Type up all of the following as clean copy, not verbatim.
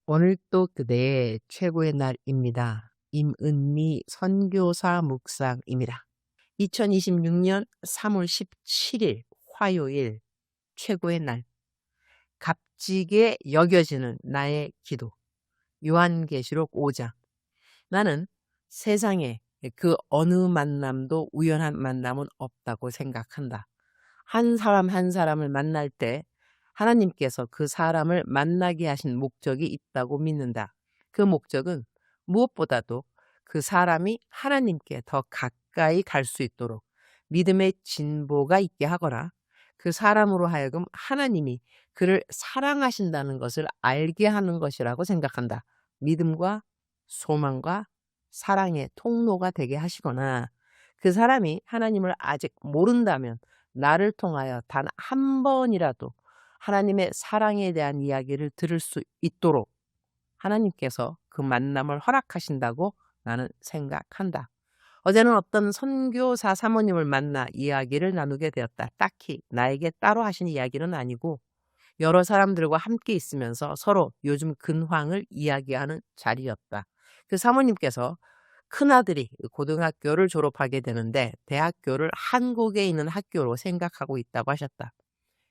오늘 또 그대의 최고의 날입니다. 임은미 선교사 묵상입니다. 2026년 3월 17일 화요일 최고의 날. 값지게 여겨지는 나의 기도. 요한계시록 5장. 나는 세상에 그 어느 만남도 우연한 만남은 없다고 생각한다. 한 사람 한 사람을 만날 때 하나님께서 그 사람을 만나게 하신 목적이 있다고 믿는다. 그 목적은 무엇보다도 그 사람이 하나님께 더 가까이 갈 수 있도록 믿음의 진보가 있게 하거나 그 사람으로 하여금 하나님이 그를 사랑하신다는 것을 알게 하는 것이라고 생각한다. 믿음과 소망과 사랑의 통로가 되게 하시거나 그 사람이 하나님을 아직 모른다면 나를 통하여 단 한 번이라도 하나님의 사랑에 대한 이야기를 들을 수 있도록 하나님께서 그 만남을 허락하신다고 나는 생각한다. 어제는 어떤 선교사 사모님을 만나 이야기를 나누게 되었다. 딱히 나에게 따로 하신 이야기는 아니고 여러 사람들과 함께 있으면서 서로 요즘 근황을 이야기하는 자리였다. 그 사모님께서 큰아들이 고등학교를 졸업하게 되는데 대학교를 한국에 있는 학교로 생각하고 있다고 하셨다.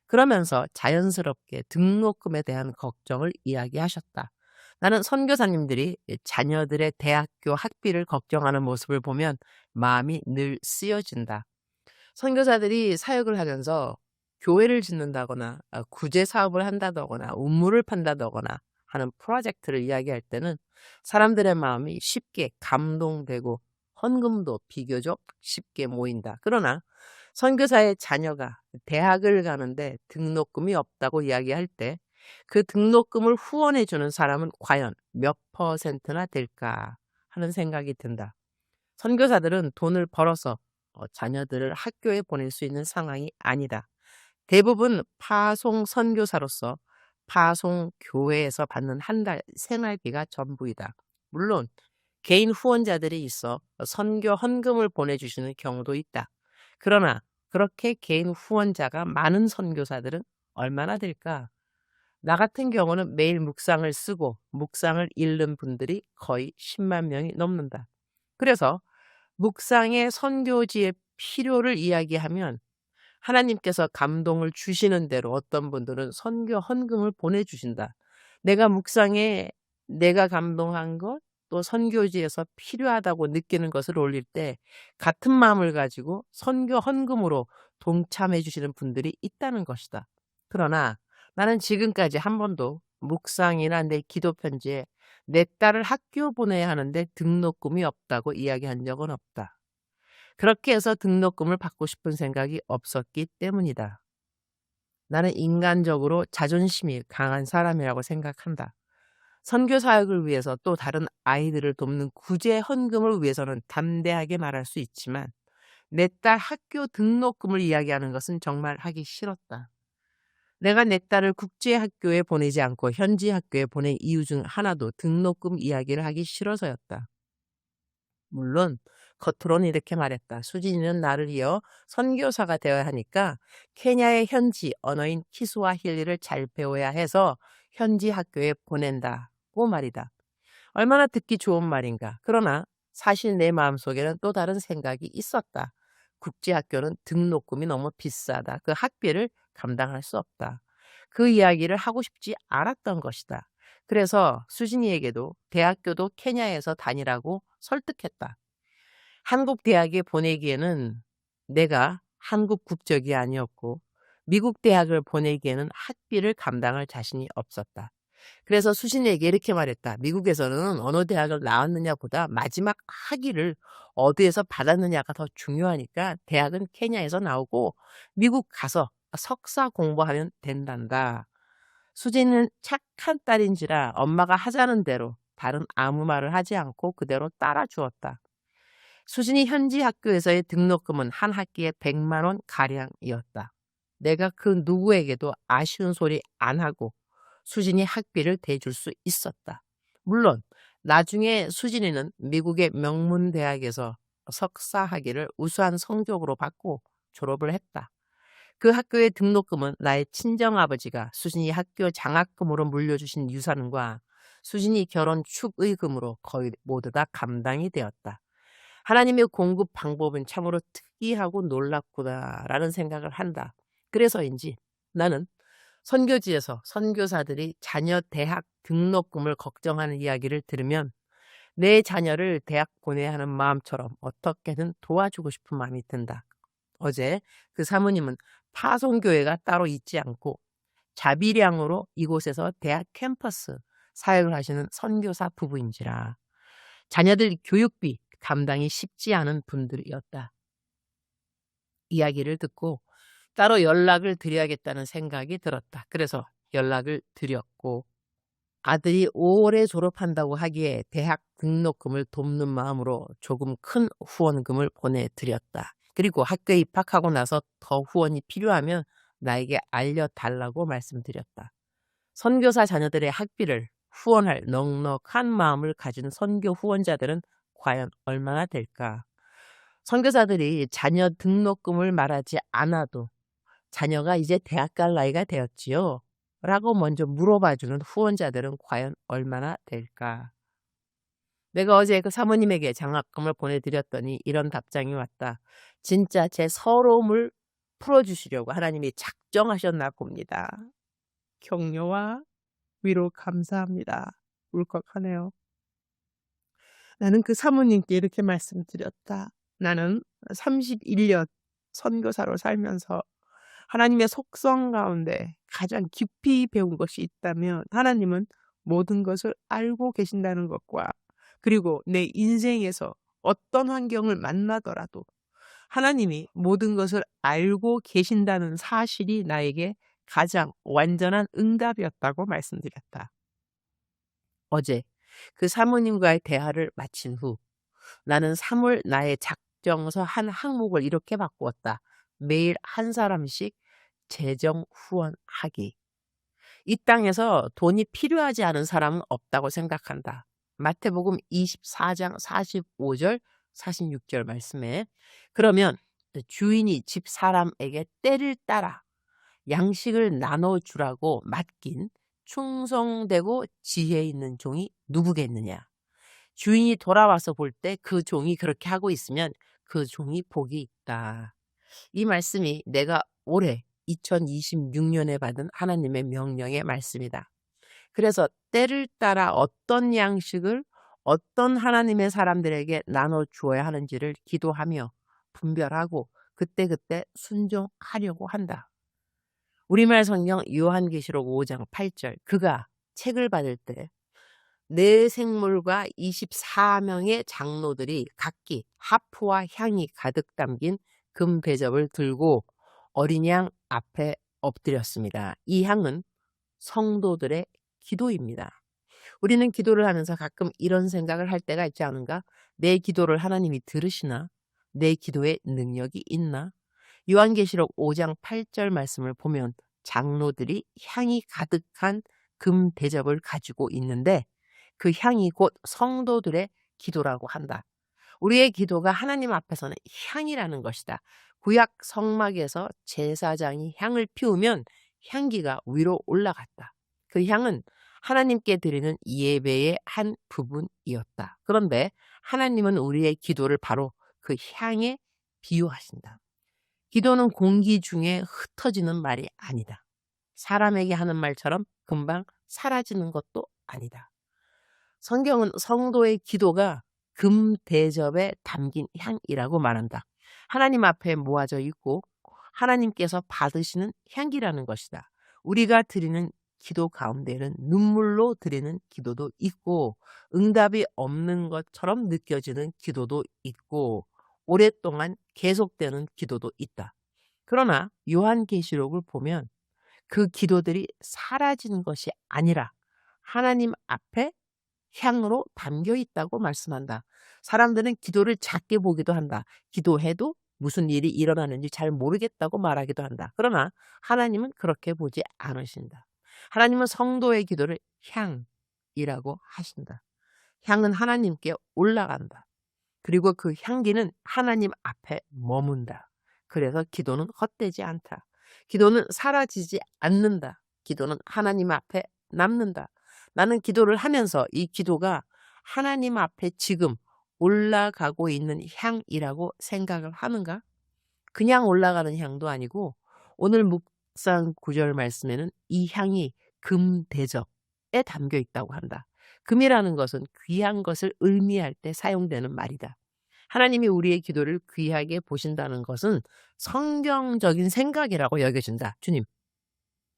그러면서 자연스럽게 등록금에 대한 걱정을 이야기하셨다. 나는 선교사님들이 자녀들의 대학교 학비를 걱정하는 모습을 보면 마음이 늘 쓰여진다. 선교사들이 사역을 하면서 교회를 짓는다거나 구제 사업을 한다거나 우물을 판다거나 하는 프로젝트를 이야기할 때는 사람들의 마음이 쉽게 감동되고 헌금도 비교적 쉽게 모인다. 그러나 선교사의 자녀가 대학을 가는데 등록금이 없다고 이야기할 때 그 등록금을 후원해 주는 사람은 과연 몇 퍼센트나 될까 하는 생각이 든다. 선교사들은 돈을 벌어서 자녀들을 학교에 보낼 수 있는 상황이 아니다. 대부분 파송 선교사로서 파송 교회에서 받는 한 달 생활비가 전부이다. 물론 개인 후원자들이 있어 선교 헌금을 보내주시는 경우도 있다. 그러나 그렇게 개인 후원자가 많은 선교사들은 얼마나 될까? 나 같은 경우는 매일 묵상을 쓰고 묵상을 읽는 분들이 거의 10만 명이 넘는다. 그래서 묵상의 선교지의 필요를 이야기하면 하나님께서 감동을 주시는 대로 어떤 분들은 선교 헌금을 보내주신다. 내가 묵상에 내가 감동한 것, 또 선교지에서 필요하다고 느끼는 것을 올릴 때 같은 마음을 가지고 선교 헌금으로 동참해 주시는 분들이 있다는 것이다. 그러나 나는 지금까지 한 번도 묵상이나 내 기도 편지에 내 딸을 학교 보내야 하는데 등록금이 없다고 이야기한 적은 없다. 그렇게 해서 등록금을 받고 싶은 생각이 없었기 때문이다. 나는 인간적으로 자존심이 강한 사람이라고 생각한다. 선교 사역을 위해서 또 다른 아이들을 돕는 구제 헌금을 위해서는 담대하게 말할 수 있지만 내 딸 학교 등록금을 이야기하는 것은 정말 하기 싫었다. 내가 내 딸을 국제학교에 보내지 않고 현지 학교에 보낸 이유 중 하나도 등록금 이야기를 하기 싫어서였다. 물론 겉으로는 이렇게 말했다. 수진이는 나를 이어 선교사가 되어야 하니까 케냐의 현지 언어인 키스와힐리를 잘 배워야 해서 현지 학교에 보낸다고 말이다. 얼마나 듣기 좋은 말인가. 그러나 사실 내 마음속에는 또 다른 생각이 있었다. 국제학교는 등록금이 너무 비싸다. 그 학비를 감당할 수 없다. 그 이야기를 하고 싶지 않았던 것이다. 그래서 수진이에게도 대학교도 케냐에서 다니라고 설득했다. 한국 대학에 보내기에는 내가 한국 국적이 아니었고 미국 대학을 보내기에는 학비를 감당할 자신이 없었다. 그래서 수진이에게 이렇게 말했다. 미국에서는 어느 대학을 나왔느냐보다 마지막 학위를 어디에서 받았느냐가 더 중요하니까 대학은 케냐에서 나오고 미국 가서 석사 공부하면 된단다. 수진은 착한 딸인지라 엄마가 하자는 대로 다른 아무 말을 하지 않고 그대로 따라주었다. 수진이 현지 학교에서의 등록금은 한 학기에 100만 원 가량이었다. 내가 그 누구에게도 아쉬운 소리 안 하고 수진이 학비를 대줄 수 있었다. 물론 나중에 수진이는 미국의 명문대학에서 석사 학위를 우수한 성적으로 받고 졸업을 했다. 그 학교의 등록금은 나의 친정아버지가 수진이 학교 장학금으로 물려주신 유산과 수진이 결혼 축의금으로 거의 모두 다 감당이 되었다. 하나님의 공급 방법은 참으로 특이하고 놀랍구나라는 생각을 한다. 그래서인지 나는 선교지에서 선교사들이 자녀 대학 등록금을 걱정하는 이야기를 들으면 내 자녀를 대학 보내야 하는 마음처럼 어떻게든 도와주고 싶은 마음이 든다. 어제 그 사모님은 파송교회가 따로 있지 않고 자비량으로 이곳에서 대학 캠퍼스 사역을 하시는 선교사 부부인지라 자녀들 교육비 감당이 쉽지 않은 분들이었다. 이야기를 듣고 따로 연락을 드려야겠다는 생각이 들었다. 그래서 연락을 드렸고 아들이 5월에 졸업한다고 하기에 대학 등록금을 돕는 마음으로 조금 큰 후원금을 보내드렸다. 그리고 학교에 입학하고 나서 더 후원이 필요하면 나에게 알려달라고 말씀드렸다. 선교사 자녀들의 학비를 후원할 넉넉한 마음을 가진 선교 후원자들은 과연 얼마나 될까? 선교사들이 자녀 등록금을 말하지 않아도 자녀가 이제 대학 갈 나이가 되었지요? 라고 먼저 물어봐주는 후원자들은 과연 얼마나 될까? 내가 어제 그 사모님에게 장학금을 보내드렸더니 이런 답장이 왔다. 진짜 제 서러움을 풀어주시려고 하나님이 작정하셨나 봅니다. 격려와 위로 감사합니다. 울컥하네요. 나는 그 사모님께 이렇게 말씀드렸다. 나는 31년 선교사로 살면서 하나님의 속성 가운데 가장 깊이 배운 것이 있다면 하나님은 모든 것을 알고 계신다는 것과 그리고 내 인생에서 어떤 환경을 만나더라도 하나님이 모든 것을 알고 계신다는 사실이 나에게 가장 완전한 응답이었다고 말씀드렸다. 어제 그 사모님과의 대화를 마친 후 나는 3월 나의 작정서 한 항목을 이렇게 바꾸었다. 매일 한 사람씩 재정 후원하기. 이 땅에서 돈이 필요하지 않은 사람은 없다고 생각한다. 마태복음 24장 45절 46절 말씀에 그러면 주인이 집 사람에게 때를 따라 양식을 나눠주라고 맡긴 충성되고 지혜 있는 종이 누구겠느냐. 주인이 돌아와서 볼 때 그 종이 그렇게 하고 있으면 그 종이 복이 있다. 이 말씀이 내가 올해 2026년에 받은 하나님의 명령의 말씀이다. 그래서 때를 따라 어떤 양식을 어떤 하나님의 사람들에게 나눠주어야 하는지를 기도하며 분별하고 그때그때 순종하려고 한다. 우리말 성경 요한계시록 5장 8절 그가 책을 받을 때 네 생물과 24명의 장로들이 각기 하프와 향이 가득 담긴 금 대접을 들고 어린 양 앞에 엎드렸습니다. 이 향은 성도들의 기도입니다. 우리는 기도를 하면서 가끔 이런 생각을 할 때가 있지 않은가? 내 기도를 하나님이 들으시나? 내 기도에 능력이 있나? 요한계시록 5장 8절 말씀을 보면 장로들이 향이 가득한 금 대접을 가지고 있는데 그 향이 곧 성도들의 기도라고 한다. 우리의 기도가 하나님 앞에서는 향이라는 것이다. 구약 성막에서 제사장이 향을 피우면 향기가 위로 올라갔다. 그 향은 하나님께 드리는 예배의 한 부분이었다. 그런데 하나님은 우리의 기도를 바로 그 향에 비유하신다. 기도는 공기 중에 흩어지는 말이 아니다. 사람에게 하는 말처럼 금방 사라지는 것도 아니다. 성경은 성도의 기도가 금 대접에 담긴 향이라고 말한다. 하나님 앞에 모아져 있고 하나님께서 받으시는 향기라는 것이다. 우리가 드리는 기도 가운데는 눈물로 드리는 기도도 있고 응답이 없는 것처럼 느껴지는 기도도 있고 오랫동안 계속되는 기도도 있다. 그러나 요한계시록을 보면 그 기도들이 사라지는 것이 아니라 하나님 앞에 향으로 담겨 있다고 말씀한다. 사람들은 기도를 작게 보기도 한다. 기도해도 무슨 일이 일어나는지 잘 모르겠다고 말하기도 한다. 그러나 하나님은 그렇게 보지 않으신다. 하나님은 성도의 기도를 향이라고 하신다. 향은 하나님께 올라간다. 그리고 그 향기는 하나님 앞에 머문다. 그래서 기도는 헛되지 않다. 기도는 사라지지 않는다. 기도는 하나님 앞에 남는다. 나는 기도를 하면서 이 기도가 하나님 앞에 지금 올라가고 있는 향이라고 생각을 하는가? 그냥 올라가는 향도 아니고 오늘 묵상 구절 말씀에는 이 향이 금대접에 담겨 있다고 한다. 금이라는 것은 귀한 것을 의미할 때 사용되는 말이다. 하나님이 우리의 기도를 귀하게 보신다는 것은 성경적인 생각이라고 여겨진다. 주님,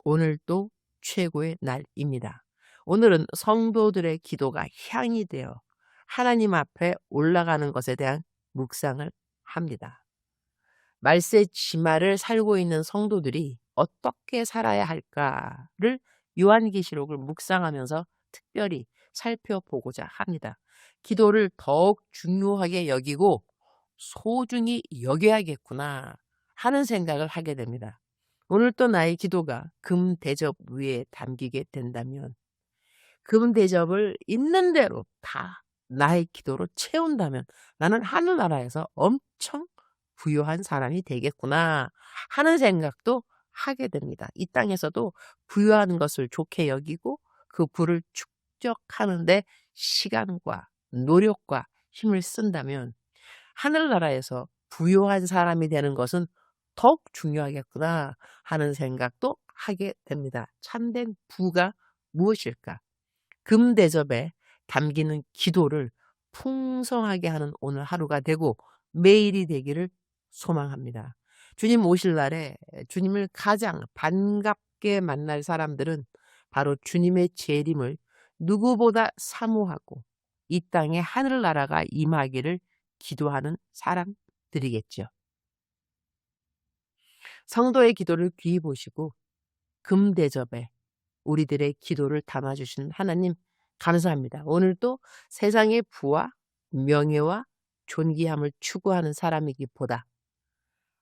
오늘도 최고의 날입니다. 오늘은 성도들의 기도가 향이 되어 하나님 앞에 올라가는 것에 대한 묵상을 합니다. 말세 지마를 살고 있는 성도들이 어떻게 살아야 할까를 요한계시록을 묵상하면서 특별히 살펴보고자 합니다. 기도를 더욱 중요하게 여기고 소중히 여겨야겠구나 하는 생각을 하게 됩니다. 오늘 또 나의 기도가 금 대접 위에 담기게 된다면 금 대접을 있는 대로 다 나의 기도로 채운다면 나는 하늘나라에서 엄청 부유한 사람이 되겠구나 하는 생각도 하게 됩니다. 이 땅에서도 부유한 것을 좋게 여기고 그 부를 축적하는데 시간과 노력과 힘을 쓴다면 하늘나라에서 부유한 사람이 되는 것은 더욱 중요하겠구나 하는 생각도 하게 됩니다. 참된 부가 무엇일까? 금대접에 담기는 기도를 풍성하게 하는 오늘 하루가 되고 매일이 되기를 소망합니다. 주님 오실 날에 주님을 가장 반갑게 만날 사람들은 바로 주님의 재림을 누구보다 사모하고 이 땅에 하늘나라가 임하기를 기도하는 사람들이겠죠. 성도의 기도를 귀히 보시고 금대접에 우리들의 기도를 담아주신 하나님 감사합니다. 오늘도 세상의 부와 명예와 존귀함을 추구하는 사람이기보다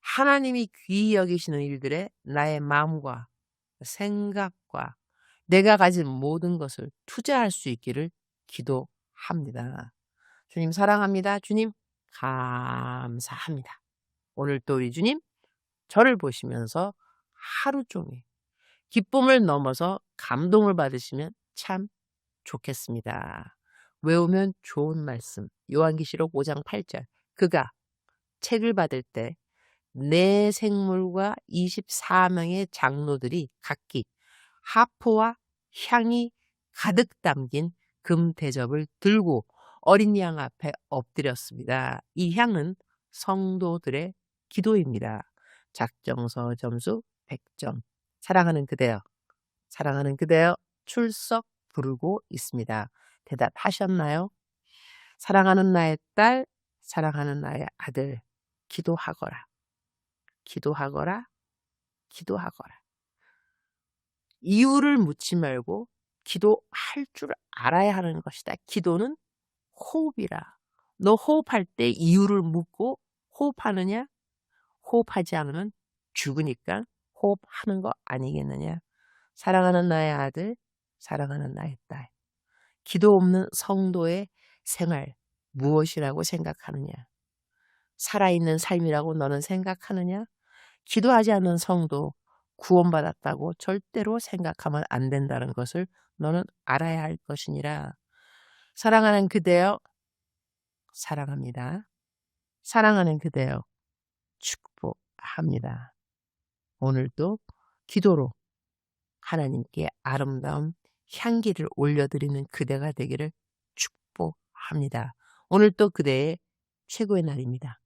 하나님이 귀히 여기시는 일들에 나의 마음과 생각과 내가 가진 모든 것을 투자할 수 있기를 기도합니다. 주님 사랑합니다. 주님 감사합니다. 오늘 또 우리 주님 저를 보시면서 하루 종일 기쁨을 넘어서 감동을 받으시면 참 좋겠습니다. 외우면 좋은 말씀 요한계시록 5장 8절 그가 책을 받을 때 내 생물과 24명의 장로들이 각기 하포와 향이 가득 담긴 금 대접을 들고 어린 양 앞에 엎드렸습니다. 이 향은 성도들의 기도입니다. 작정서 점수 100점. 사랑하는 그대여, 사랑하는 그대여 출석 부르고 있습니다. 대답하셨나요? 사랑하는 나의 딸, 사랑하는 나의 아들, 기도하거라. 기도하거라. 기도하거라. 이유를 묻지 말고 기도할 줄 알아야 하는 것이다. 기도는 호흡이라. 너 호흡할 때 이유를 묻고 호흡하느냐? 호흡하지 않으면 죽으니까 호흡하는 거 아니겠느냐? 사랑하는 나의 아들, 사랑하는 나의 딸. 기도 없는 성도의 생활 무엇이라고 생각하느냐? 살아있는 삶이라고 너는 생각하느냐? 기도하지 않는 성도 구원받았다고 절대로 생각하면 안 된다는 것을 너는 알아야 할 것이니라. 사랑하는 그대여 사랑합니다. 사랑하는 그대여 축복합니다. 오늘도 기도로 하나님께 아름다운 향기를 올려드리는 그대가 되기를 축복합니다. 오늘 또 그대의 최고의 날입니다.